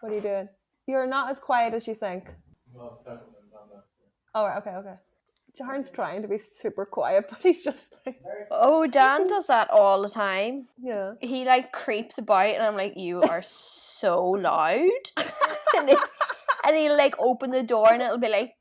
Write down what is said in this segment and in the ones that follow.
What are you doing? You're not as quiet as you think. Oh, right, okay. Jaren's trying to be super quiet, but he's just like... Oh, Dan does that all the time. Yeah. He like creeps about and I'm like, you are so loud. and he'll like open the door and it'll be like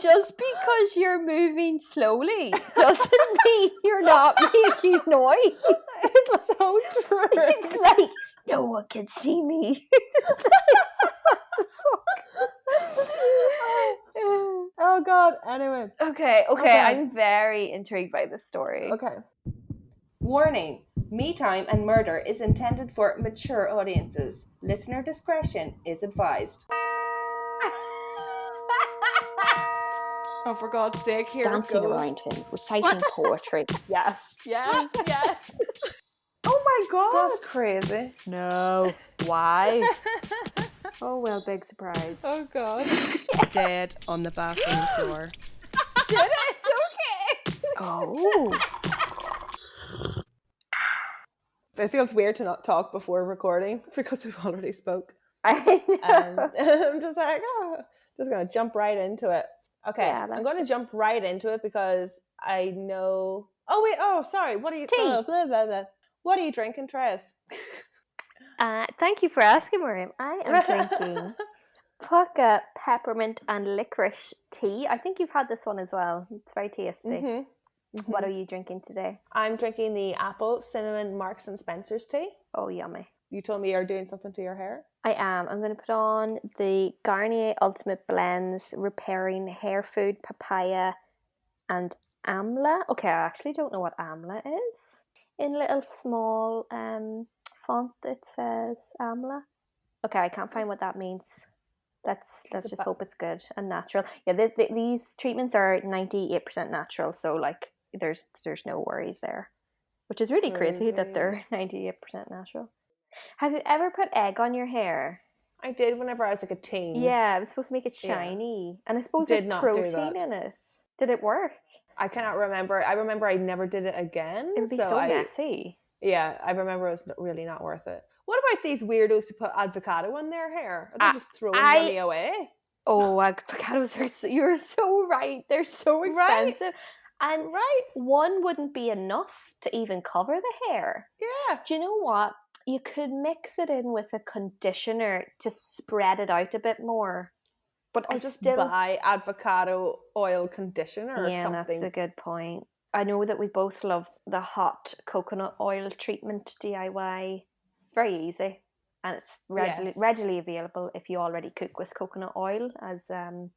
just because you're moving slowly doesn't mean you're not making noise. It's so true. It's like no one can see me. Oh God. Anyway. Okay. I'm very intrigued by this story. Okay. Warning. Me Time and Murder is intended for mature audiences. Listener discretion is advised. Oh, for God's sake, here Dancing it goes. around him, reciting poetry. Yes. Oh my God. That's crazy. No. Why? Oh, well, big surprise. Oh God. Dead on the bathroom floor. Did it? Okay. Oh. It feels weird to not talk before recording because we've already spoke. I know. I'm just like, just going to jump right into it. Okay, Yeah, I'm going to jump right into it because I know... Oh, wait, sorry. What are you... Tea. Blah, blah, blah. What are you drinking, Tres? Thank you for asking, Miriam. I am drinking Pucca peppermint and licorice tea. I think you've had this one as well. It's very tasty. Mm-hmm. What are you drinking today? I'm drinking the apple cinnamon Marks and Spencer's tea. Oh, yummy. You told me you're doing something to your hair. I am. I'm going to put on the Garnier Ultimate Blends Repairing Hair Food Papaya and Amla. Okay, I actually don't know what Amla is. In little small font it says Amla. Okay, I can't find what that means. Let's just hope it's good and natural. Yeah, these treatments are 98% natural, so like there's no worries there, which is really crazy that they're 98% natural. Have you ever put egg on your hair? I did whenever I was like a teen. Yeah, it was supposed to make it shiny, and I suppose there's protein in it. Did it work? I cannot remember. I remember I never did it again. It would be so messy. Yeah, I remember it was really not worth it. What about these weirdos who put avocado in their hair? Are they just throwing money away? Oh, avocados you're so right. They're so expensive. Right? And one wouldn't be enough to even cover the hair. Yeah. Do you know what? You could mix it in with a conditioner to spread it out a bit more. But I just buy avocado oil conditioner or something. Yeah, that's a good point. I know that we both love the hot coconut oil treatment DIY. It's very easy. And it's readily available if you already cook with coconut oil as an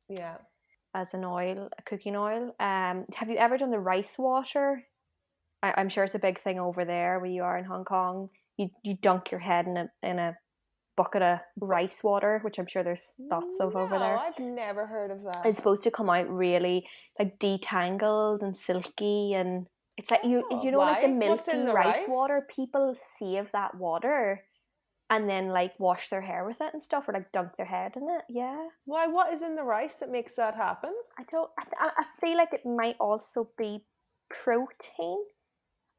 oil, a cooking oil. Have you ever done the rice water? I'm sure it's a big thing over there where you are in Hong Kong. You dunk your head in a bucket of rice water, which I'm sure there's lots of over there. I've never heard of that. It's supposed to come out really like detangled and silky, and it's like you know like the milky rice water. People save that water and then like wash their hair with it and stuff, or like dunk their head in it. Yeah. Why? What is in the rice that makes that happen? I feel like it might also be protein.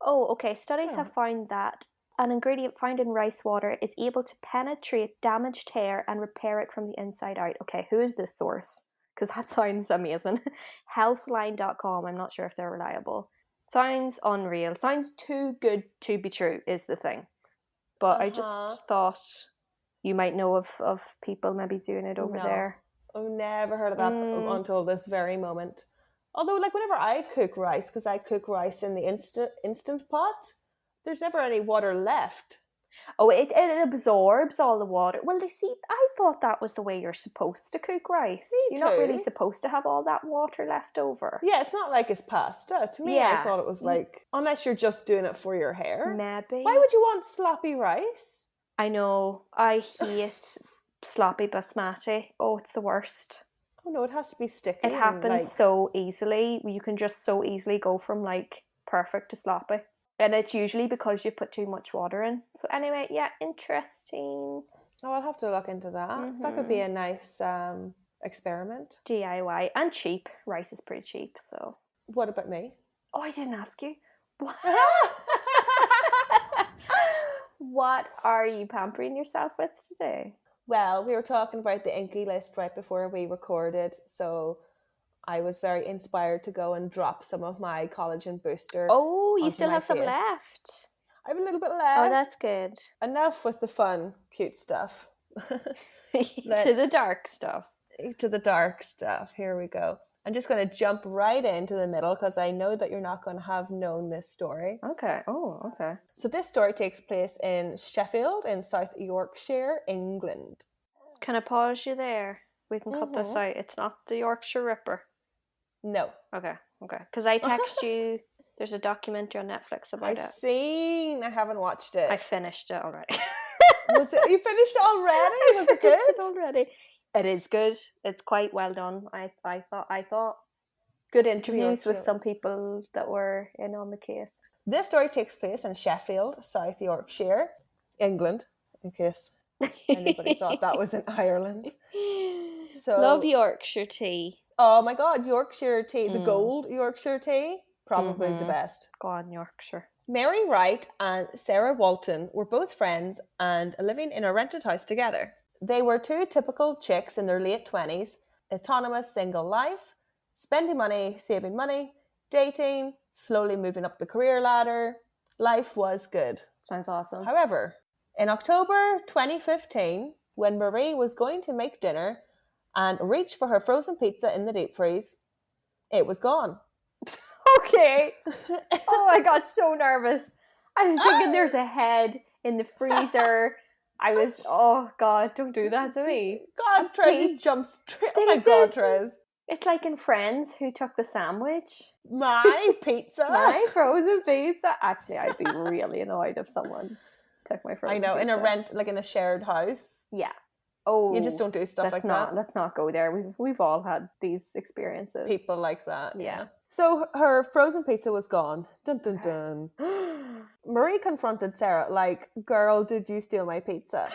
Oh, okay. Studies have found that an ingredient found in rice water is able to penetrate damaged hair and repair it from the inside out. Okay, who is this source? Because that sounds amazing. Healthline.com, I'm not sure if they're reliable. Sounds unreal. Sounds too good to be true is the thing. But I just thought you might know of people maybe doing it over there. I've never heard of that until this very moment. Although, like, whenever I cook rice, because I cook rice in the instant pot, there's never any water left. Oh, it absorbs all the water. Well, I thought that was the way you're supposed to cook rice. You're not really supposed to have all that water left over. Yeah, it's not like it's pasta. To me, I thought it was like, unless you're just doing it for your hair. Maybe. Why would you want sloppy rice? I know. I hate sloppy basmati. Oh, it's the worst. Oh, no, it has to be sticky. It happens so easily. You can just so easily go from like perfect to sloppy. And it's usually because you put too much water in. So anyway, yeah, interesting. Oh, I'll have to look into that. Mm-hmm. That could be a nice experiment. DIY and cheap. Rice is pretty cheap, so. What about me? Oh, I didn't ask you. What? what are you pampering yourself with today? Well, we were talking about the Inky list right before we recorded, so I was very inspired to go and drop some of my collagen booster. Oh, you onto still my have some face. left. I have a little bit Oh, left. that's good. Enough with the fun, cute stuff. To the dark stuff. To the dark stuff. Here we go. I'm just going to jump right into the middle because I know that you're not going to have known this story. Okay. Oh, okay. So this story takes place in Sheffield in South Yorkshire, England. Can I pause you there? We can cut this out. It's not the Yorkshire Ripper. No. Okay. Because I text you, there's a documentary on Netflix about it. I've seen. I haven't watched it. I finished it already. Was it? You finished it already? Was it good? It already. It is good. It's quite well done. I thought good interviews with some people that were in on the case. This story takes place in Sheffield, South Yorkshire, England, in case anybody thought that was in Ireland. So, love Yorkshire tea. Oh my God, Yorkshire tea, the gold Yorkshire tea, probably the best. Go on, Yorkshire. Mary Wright and Sarah Walton were both friends and living in a rented house together. They were two typical chicks in their late 20s, autonomous single life, spending money, saving money, dating, slowly moving up the career ladder. Life was good. Sounds awesome. However, in October 2015, when Marie was going to make dinner and reach for her frozen pizza in the deep freeze, it was gone. Okay. Oh, I got so nervous. I was thinking there's a head in the freezer. I was, oh God, don't do that to me. God, Trez, you jumped straight. Oh my God, Trez. It's like in Friends, who took the sandwich? My pizza? My frozen pizza? Actually, I'd be really annoyed if someone took my frozen pizza. I know, in a rent, like in a shared house. Yeah. Oh, you just don't do stuff like that. Let's not go there. We've all had these experiences. People like that. Yeah. So her frozen pizza was gone. Dun dun dun. Marie confronted Sarah like, "Girl, did you steal my pizza?"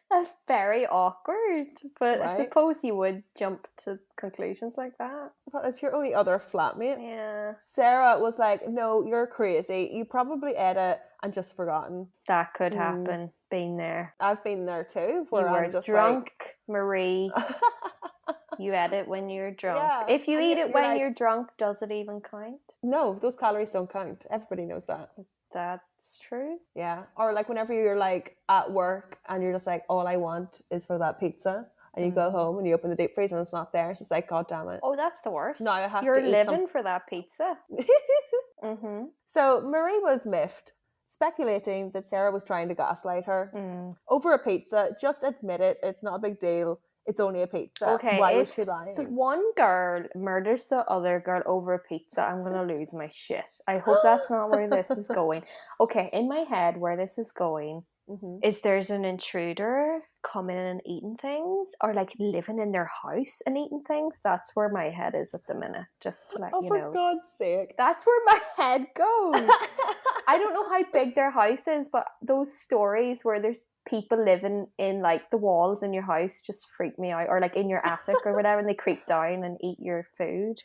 That's very awkward, but right? I suppose you would jump to conclusions like that. But it's your only other flatmate. Yeah. Sarah was like, "No, you're crazy. You probably ate it and just forgotten." That could happen. Been there. I've been there too. Where you were I'm just drunk, like... Marie. You ate it when you're drunk. Yeah, if you eat it when you're drunk, does it even count? No, those calories don't count. Everybody knows that. That's true. Yeah. Or like whenever you're like at work and you're just like, all I want is for that pizza. And you go home and you open the deep freeze and it's not there. It's just like, God damn it. Oh, that's the worst. No, I have You're to eat living for that pizza. So Marie was miffed, speculating that Sarah was trying to gaslight her over a pizza. Just admit it. It's not a big deal. It's only a pizza. Okay, why was she lying? So one girl murders the other girl over a pizza, I'm going to lose my shit. I hope that's not where this is going. Okay, in my head, where this is going is there's an intruder coming in and eating things, or like living in their house and eating things. That's where my head is at the minute, just to let you know. Oh, for God's sake. That's where my head goes. I don't know how big their house is, but those stories where there's people living in like the walls in your house just freak me out, or like in your attic or whatever, and they creep down and eat your food.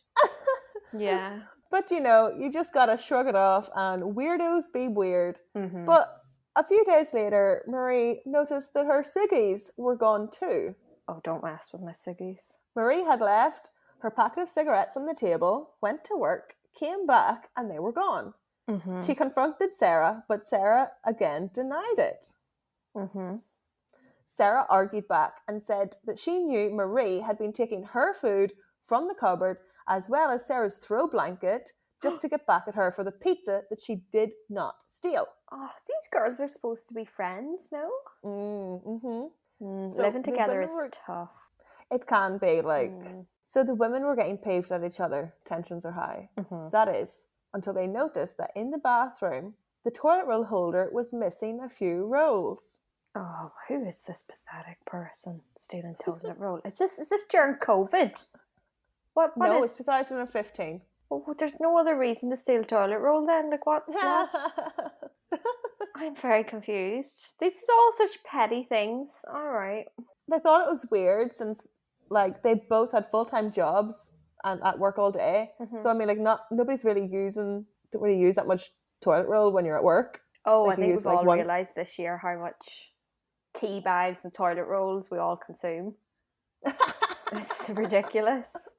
Yeah. But you know, you just gotta shrug it off and weirdos be weird. But a few days later, Marie noticed that her ciggies were gone too. Oh, don't mess with my ciggies. Marie had left her packet of cigarettes on the table, went to work, came back, and they were gone. She confronted Sarah, but Sarah again denied it. Sarah argued back and said that she knew Marie had been taking her food from the cupboard as well as Sarah's throw blanket just to get back at her for the pizza that she did not steal. Oh, these girls are supposed to be friends, no? So living together is tough. It can be, like... So the women were getting peeved at each other. Tensions are high. That is, until they noticed that in the bathroom, the toilet roll holder was missing a few rolls. Oh, who is this pathetic person stealing toilet roll? Is this during COVID? What no, is... it's 2015. Oh, there's no other reason to steal toilet roll then? Like what? I'm very confused. This is all such petty things. All right. They thought it was weird since, like, they both had full-time jobs and at work all day. So I mean, like, nobody's really don't really use that much toilet roll when you're at work. Oh, They I could think use we've it like all once. realised this year how much tea bags and toilet rolls we all consume. It's ridiculous.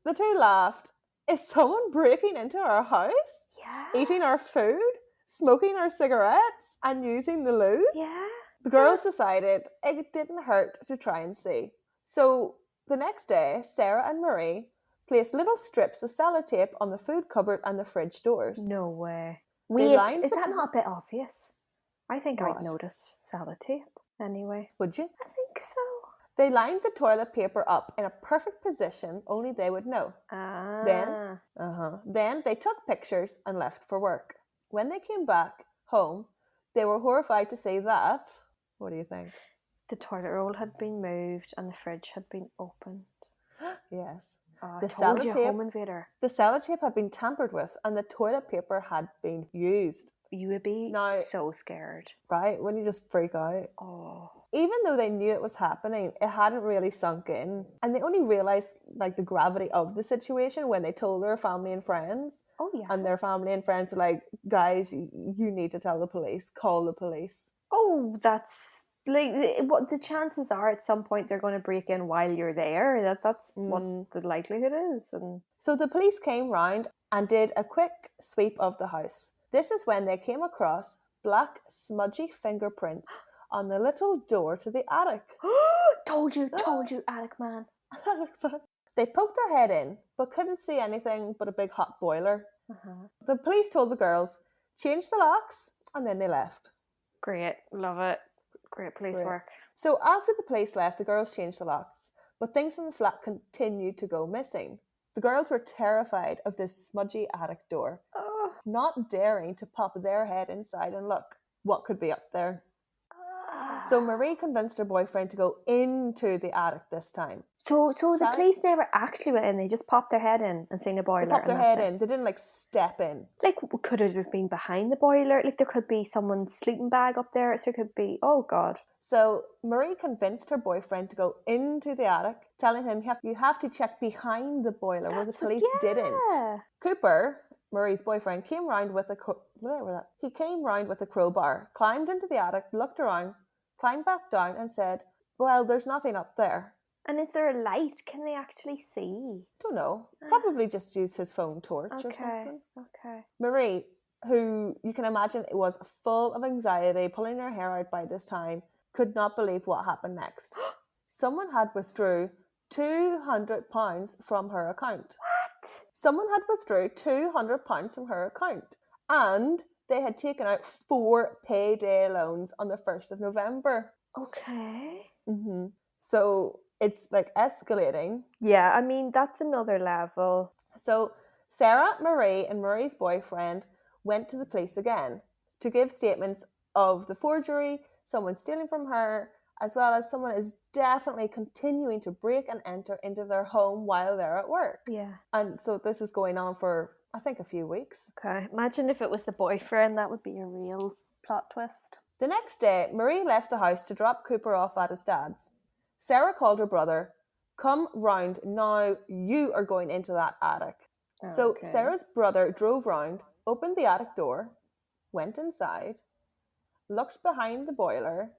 The two laughed. Is someone breaking into our house? Yeah. Eating our food? Smoking our cigarettes? And using the loo? Yeah. The girls decided it didn't hurt to try and see. So the next day, Sarah and Marie placed little strips of sellotape on the food cupboard and the fridge doors. No way. They Wait, lined is the that not a bit obvious? I think I'd What? notice sellotape anyway. Would you? I think so. They lined the toilet paper up in a perfect position, only they would know. Ah. Then they took pictures and left for work. When they came back home, they were horrified to see that. What do you think? The toilet roll had been moved and the fridge had been opened. Yes. Oh, I The told you, sellotape, home invader. the sellotape had been tampered with and the toilet paper had been used. You would be Now, so scared. right, when you just freak out. Oh. Even though they knew it was happening, it hadn't really sunk in. And they only realised like the gravity of the situation when they told their family and friends. Oh, yeah. And their family and friends were like, guys, you need to tell the police, call the police. Oh, that's like what the chances are at some point they're going to break in while you're there. That's what the likelihood is. And So the police came round and did a quick sweep of the house. This is when they came across black, smudgy fingerprints on the little door to the attic. told you, attic man. They poked their head in, but couldn't see anything but a big hot boiler. Uh-huh. The police told the girls, change the locks, and then they left. Great, love it. Great police work. So after the police left, the girls changed the locks, but things in the flat continued to go missing. The girls were terrified of this smudgy attic door, not daring to pop their head inside and look what could be up there. So Marie convinced her boyfriend to go into the attic this time. So the police never actually went in. They just popped their head in and seen a boiler. They popped their head in. They didn't like step in. Like, could it have been behind the boiler? Like, there could be someone's sleeping bag up there. So it could be, oh God. So Marie convinced her boyfriend to go into the attic, telling him you have to check behind the boiler where the police didn't. Cooper, Marie's boyfriend, came round with a crowbar, climbed into the attic, looked around, climbed back down and said, well, there's nothing up there. And is there a light? Can they actually see? Don't know. Probably just use his phone torch or something. Okay. Marie, who you can imagine was full of anxiety, pulling her hair out by this time, could not believe what happened next. Someone had withdrew £200 from her account. What? Someone had withdrew £200 from her account. And they had taken out 4 payday loans on the 1st of November. Okay. Mm-hmm. So it's like escalating. Yeah, I mean, that's another level. So Sarah, Marie, and Marie's boyfriend went to the police again to give statements of the forgery, someone stealing from her, as well as someone is definitely continuing to break and enter into their home while they're at work. Yeah. And so this is going on for, I think, a few weeks. Okay. Imagine if it was the boyfriend. That would be a real plot twist. The next day, Marie left the house to drop Cooper off at his dad's. Sarah called her brother, come round now, you are going into that attic. Okay. So Sarah's brother drove round, opened the attic door, went inside, looked behind the boiler,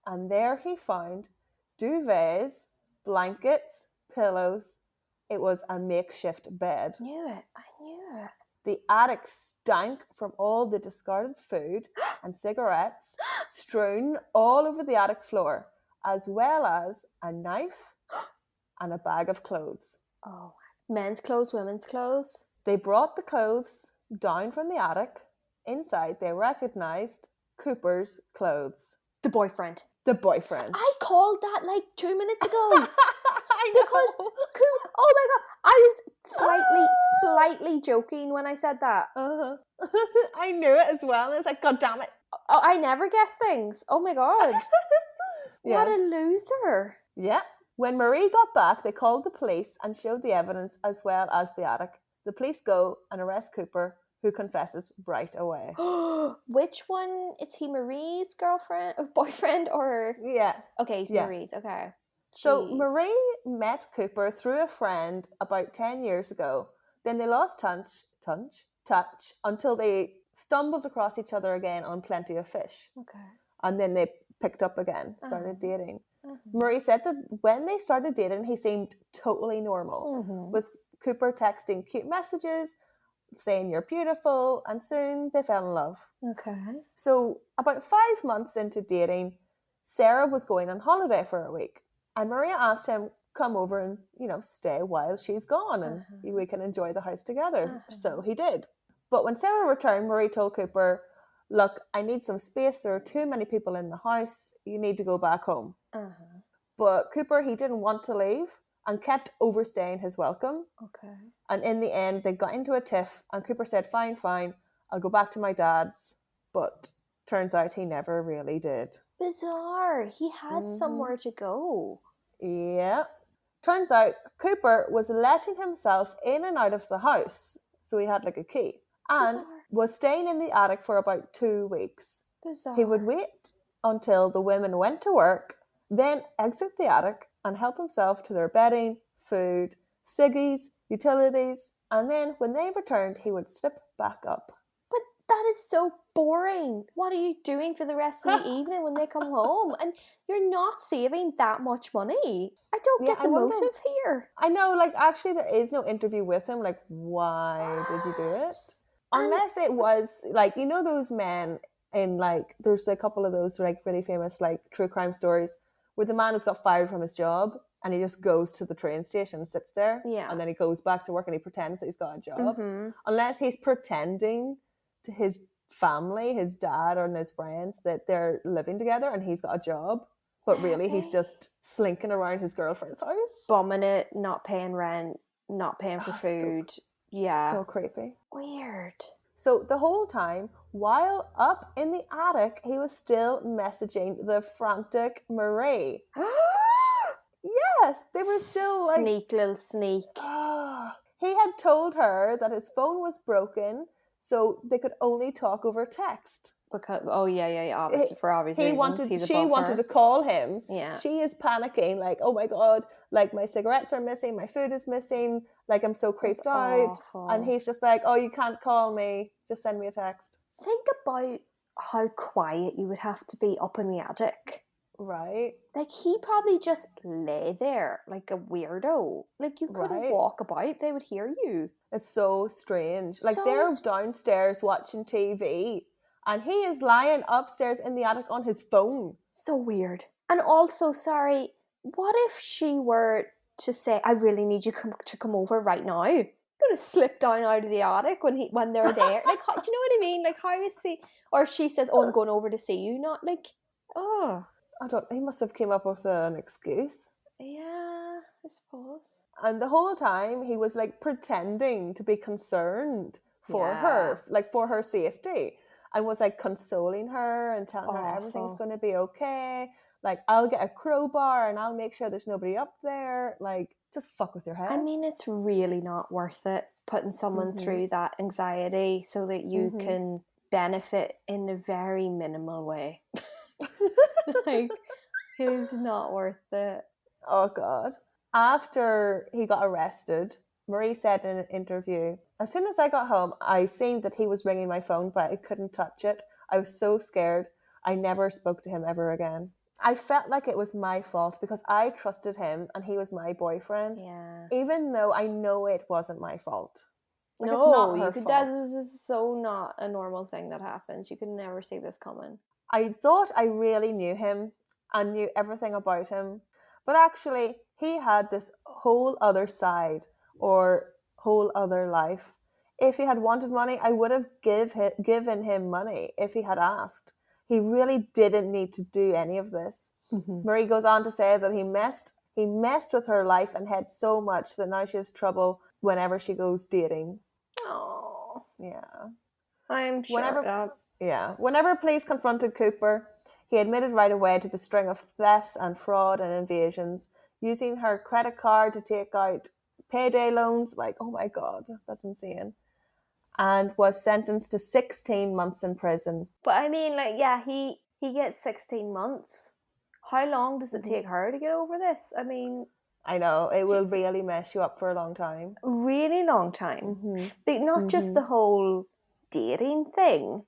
and there he found duvets, blankets, pillows. It was a makeshift bed. I knew it. The attic stank from all the discarded food and cigarettes strewn all over the attic floor, as well as a knife and a bag of clothes. Oh, men's clothes, women's clothes? They brought the clothes down from the attic. Inside, they recognised Cooper's clothes. The boyfriend. I called that like 2 minutes ago. I know. Because, oh my God, I was slightly joking when I said that. I knew it as well. And I was like, God damn it. Oh, I never guess things. Oh my God. What a loser. Yeah. When Marie got back, they called the police and showed the evidence as well as the attic. The police go and arrest Cooper, who confesses right away. Which one? Is he Marie's girlfriend or boyfriend or? Yeah. Okay, he's Marie's. Okay. So Marie met Cooper through a friend about 10 years ago. Then they lost touch until they stumbled across each other again on Plenty of Fish. Okay. And then they picked up again, started dating. Mm-hmm. Murray said that when they started dating, he seemed totally normal, with Cooper texting cute messages, saying you're beautiful, and soon they fell in love. Okay. So about 5 months into dating, Sarah was going on holiday for a week, and Maria asked him, come over and, stay while she's gone, and we can enjoy the house together. So he did. But when Sarah returned, Marie told Cooper, look, I need some space. There are too many people in the house. You need to go back home. But Cooper, he didn't want to leave and kept overstaying his welcome. Okay. And in the end, they got into a tiff, and Cooper said, fine, I'll go back to my dad's. But turns out he never really did. Bizarre. He had somewhere to go. Yeah. Turns out Cooper was letting himself in and out of the house. So he had like a key. And was staying in the attic for about 2 weeks. Bizarre. He would wait until the women went to work, then exit the attic and help himself to their bedding, food, ciggies, utilities, and then when they returned, he would slip back up. But that is so boring. What are you doing for the rest of the evening when they come home? And you're not saving that much money. I don't get the motive here. I know, actually there is no interview with him. Why did you do it? Unless it was, those men in, there's a couple of those, really famous, true crime stories where the man has got fired from his job and he just goes to the train station and sits there. Yeah. And then he goes back to work and he pretends that he's got a job. Unless he's pretending to his family, his dad and his friends, that they're living together and he's got a job. But really, he's just slinking around his girlfriend's house. Bumming it, not paying rent, not paying for food. So creepy. Weird. So the whole time, while up in the attic, he was still messaging the frantic Marie. Yes, they were still Sneak, little sneak. He had told her that his phone was broken, so they could only talk over text. Because obviously for obvious reasons. She wanted to call him. Yeah. She is panicking, oh my god, my cigarettes are missing, my food is missing, I'm so creeped out. Awful. And he's just oh, you can't call me, just send me a text. Think about how quiet you would have to be up in the attic. Right. He probably just lay there like a weirdo. You couldn't walk about, they would hear you. It's so strange. They're downstairs watching TV and he is lying upstairs in the attic on his phone. So weird. And also, sorry, what if she were to say, I really need you to come over right now? You're going to slip down out of the attic when they're there. Do you know what I mean? How is he? Or she says, oh, I'm going over to see you. Not oh. He must have came up with an excuse. Yeah, I suppose. And the whole time he was pretending to be concerned for her, for her safety. And was consoling her and telling her everything's going to be okay. I'll get a crowbar and I'll make sure there's nobody up there. Just fuck with your head. I mean, it's really not worth it putting someone through that anxiety so that you can benefit in a very minimal way. It's not worth it. Oh God. After he got arrested, Marie said in an interview, as soon as I got home, I seen that he was ringing my phone, but I couldn't touch it. I was so scared. I never spoke to him ever again. I felt like it was my fault because I trusted him and he was my boyfriend. Yeah. Even though I know it wasn't my fault. It's not her fault. That is so not a normal thing that happens. You could never see this coming. I thought I really knew him and knew everything about him. But actually, he had this whole other side or whole other life. If he had wanted money, I would have given him money if he had asked. He really didn't need to do any of this. Marie goes on to say that he messed with her life and had so much that now she has trouble whenever she goes dating. Oh. Yeah. I'm sure. Whenever police confronted Cooper, he admitted right away to the string of thefts and fraud and invasions, using her credit card to take out payday loans. Oh my God, that's insane. And was sentenced to 16 months in prison. But I mean, he gets 16 months. How long does it take her to get over this? I mean... I know, it will really mess you up for a long time. Really long time. But not just the whole dating thing,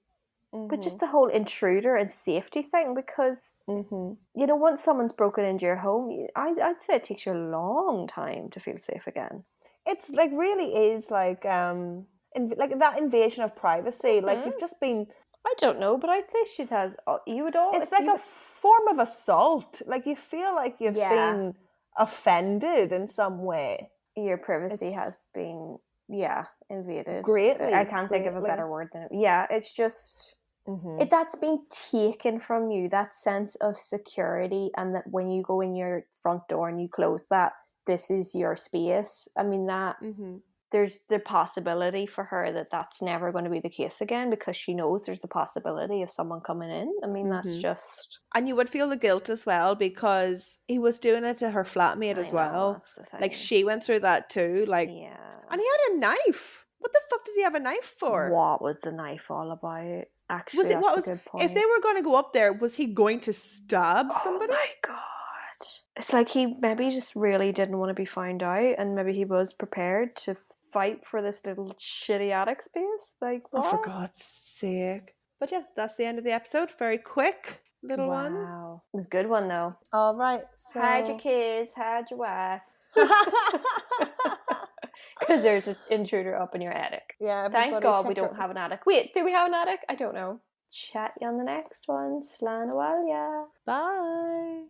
but just the whole intruder and safety thing, because, once someone's broken into your home, I'd say it takes you a long time to feel safe again. It's like really is like like that invasion of privacy. Like you've just been. I don't know, but I'd say she has. You would all. It's like a form of assault. Like you feel like you've been offended in some way. Your privacy has been, invaded. Greatly. I can't think of a better word than it. Yeah, it's just that's been taken from you. That sense of security, and that when you go in your front door and you close that, this is your space. I mean that. There's the possibility for her that that's never going to be the case again, because she knows there's the possibility of someone coming in. I mean, that's just... And you would feel the guilt as well, because he was doing it to her flatmate as well. Like, she went through that too. Like, and he had a knife. What the fuck did he have a knife for? What was the knife all about? Actually, that's a good point. If they were going to go up there, was he going to stab somebody? Oh my God. It's like he maybe just really didn't want to be found out, and maybe he was prepared to fight for this little shitty attic space. Like, what? Oh, for God's sake. But yeah, that's the end of the episode. Very quick little one. Wow. It was a good one though. All right. So... Hide your kids, hide your wife. Because there's an intruder up in your attic. Yeah. Thank God we don't have an attic. Wait, do we have an attic? I don't know. Chat you on the next one. Slán awal, yeah. Bye.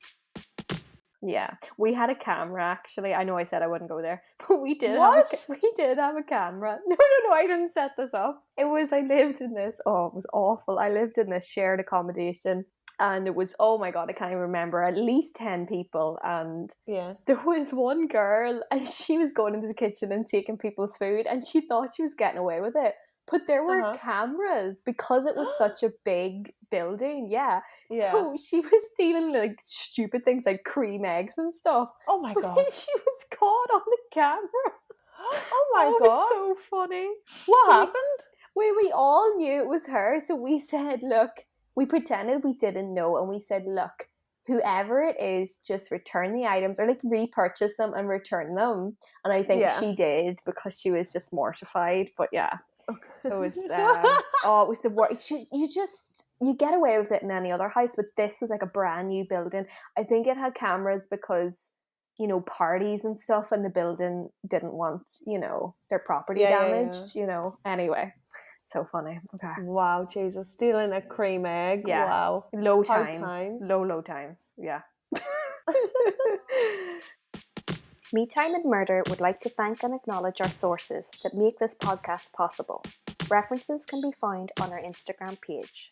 Yeah, we had a camera actually. I know I said I wouldn't go there, but we did. We did have a camera. No, I didn't set this up. I lived in this. Oh, it was awful. I lived in this shared accommodation, and it was, oh my God, I can't even remember. At least 10 people, and there was one girl, and she was going into the kitchen and taking people's food, and she thought she was getting away with it. But there were cameras, because it was such a big building. Yeah. So she was stealing like stupid things like cream eggs and stuff. Oh my God. Then she was caught on the camera. Oh my God. It was so funny. What happened? We all knew it was her. So we said, look, we pretended we didn't know. And we said, look, whoever it is, just return the items, or like repurchase them and return them. And I think she did, because she was just mortified. But yeah. Okay. It was it was the worst. You get away with it in any other house, but this was like a brand new building. I think it had cameras because, parties and stuff, and the building didn't want, their property damaged, Anyway, so funny. Okay. Wow, Jesus, stealing a cream egg. Yeah. Wow. Low times. Low times. Yeah. Me Time and Murder would like to thank and acknowledge our sources that make this podcast possible. References can be found on our Instagram page.